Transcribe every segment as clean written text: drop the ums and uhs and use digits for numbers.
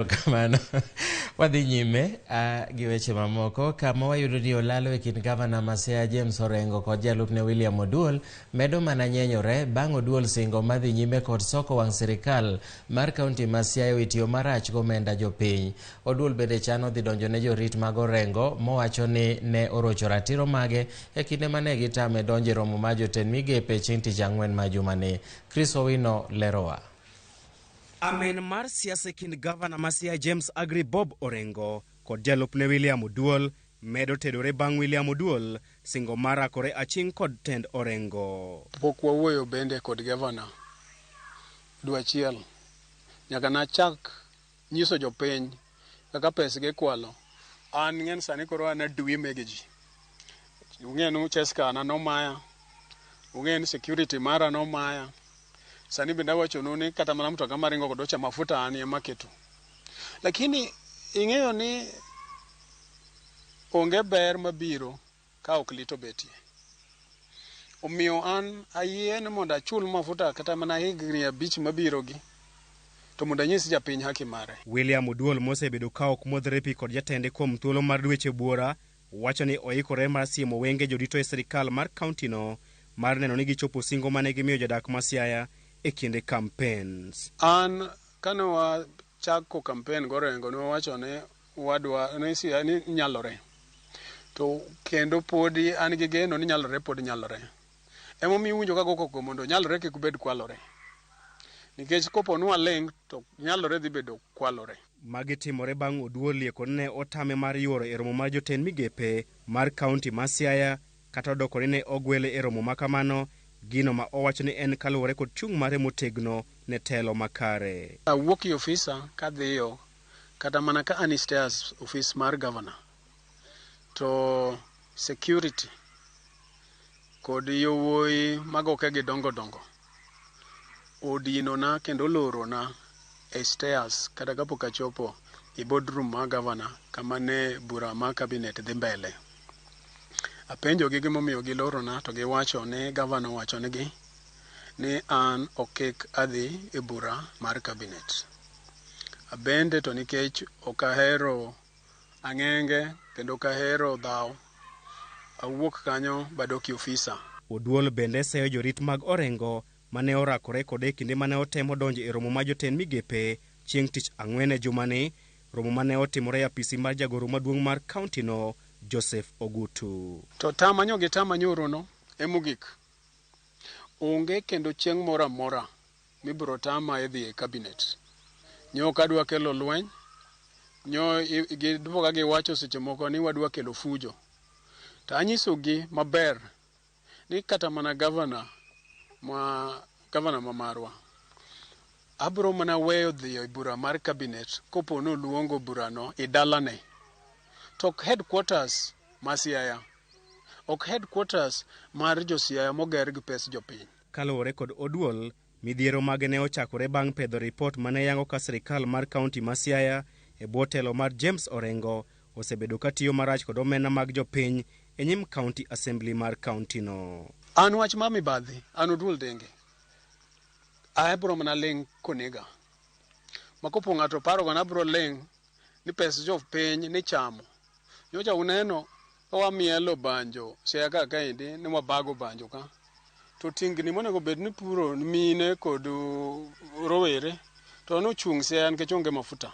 Kamano wadhi nyime gi weche mamoko kama wayudo ni olalo e kind gavana ma Siaya James Orengo kod jalupne William Oduol medo mana nyenyore bang' Oduol singo madhi nyime kod soko wang' sirikal mar kaunti ma Siaya itiyo marach gomenda jopiny. Oduol bende chano dhi donjo ne jorit mag Orengo mowacho ni ne orocho ratiro mage e kinde mane gitame donjo e romo mar jotend migepe chieng' tich ang'wen ma jumani. Chris Owino lerowa. Amen mar siasa kind gavana ma Siaya James Agri Bob Orengo kod jalupne William Oduol medo tedore bang' William Oduol singo marakore aching' kod tend Orengo. Pok wawuoyo bende kod gavana dwe achiel nyaka nachak nyiso jopiny kaka pesgi kwalo. An ng'en sani koro an adwi mege ji. Ung'en Cheska na nomaya. Ung'en security mara nomaya. Sani benda wacho ni kata mana mtoka maringo kodocha mafuta ani maketo. Lakini ing'eyo ni onge ber mabiro ka ok lito betie. Omiyo an ayie ni mondo achul mafuta kata mana higni 5 mabiro gi to mondo anyis japiny haki mare. William Oduol mosebedo ka ok modhre pi kod jatende kuom thuolo mar dweche buora wacho ni oikore mar siemo wenge jodito e sirikal mar kauntino mar neno ni gichopo singo mane gimiyo jodak ma Siaya e kinde campaigns. An kano chako campaign gorengo no wacho ne wadwa ne Siaya ni nyalore. To kendo podi an gi geno ni nyalore pod nyalore. Emo mi winjo ka goko mondo nyalore kik bed kwalore. Nikech kopo nwa leng to nyalore dhi bedo kwalore. Magi timore bang' Oduol lieko ne otame mar yuoro e romo mar jotend migepe mar kaunti ma Siaya kata odokore ne ogwele e romo makamano gino ma owacho ni en kaluwore kod chung' mare motegno ne telo makare. Awuok i ofisa kadhiyo kata mana ka anistairs office mar governor to security kod yowoi magoke gi dongo dongo odino na kendo loro na e stairs kata kapok achopo i boardroom ma governor kama ne bura ma cabinet dhi mbele. Apenjo gi gimomiyo giloro na to giwacho ni governor wacho nigi ni an okik adhi e bura mar cabinet. Abende to nikech okahero ang'enge kendo okahero dhaw awuok kanyo badoki ofisa. Oduol bende seyo jorit mag Orengo mane orakore kode kinde mane otemo donjo e romo ma jotend migepe chieng' tich ang'wen e jumani, romo mane otimore e apisi mar jagoro maduong' mar kauntino Joseph Ogutu. To tamanyo gi tamanyoro no emogik. Onge kendo chieng' mora mora mibro tama edhi e cabinet. Nyo kadwa kelo lweny, nyo gidwoga giwacho seche moko ni wadwa kelo fujo. To anyiso gi maber ni kata mana gavana ma marwa abro mana weyo dhi e bura mar cabinet kopo no luongo burano i dalane. Tok headquarters ma Siaya. Ok headquarters mar jo Siaya moger gi pes jopiny. Kaluwore kod Oduol, midhiero mage ne ochakore bang' pedho ripot mane yango ka sirikal mar kaunti ma Siaya e bwo telo mar James Orengo osebedo katiyo marach kod omenda mag jopiny e nyim county assembly mar kauntino. An wach ma mibadhi, an Oduol denge. Abro mana leng konega. Makopo ng'ato paro gana bro leng ni pes jopiny ni chamo. Nyocha uneno wamielo banjo Siaya ka kaendi ni wabago banjo ka. To tingni monego bed ni puro mine kod rowere to nochung' Siaya nikech onge mafuta.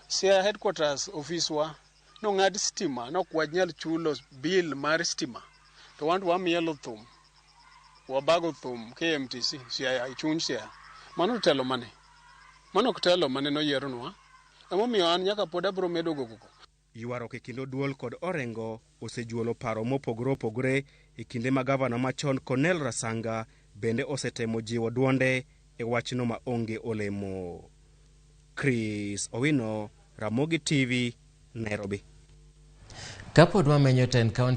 Siaya headquarters office wa no ng'ad stima no kwaj nyal chulo bill mar stima. To wanto wamielo thum. Wabago thum KMTC Siaya ichuny Siaya. Mano telo mane? Mano telo mane no yieronwa? Emomiyo an nyaka pod abro medo gogo. Ywaruok e kind Oduol kod Orengo osejuolo paro mopogore opogore e kinde ma gavana machon Cornel Rasanga bende osetemo jiwo duonde e wachno ma onge olemo. Chris Owino, Ramogi TV, Nairobi. Kapod wamenyo tend kaunti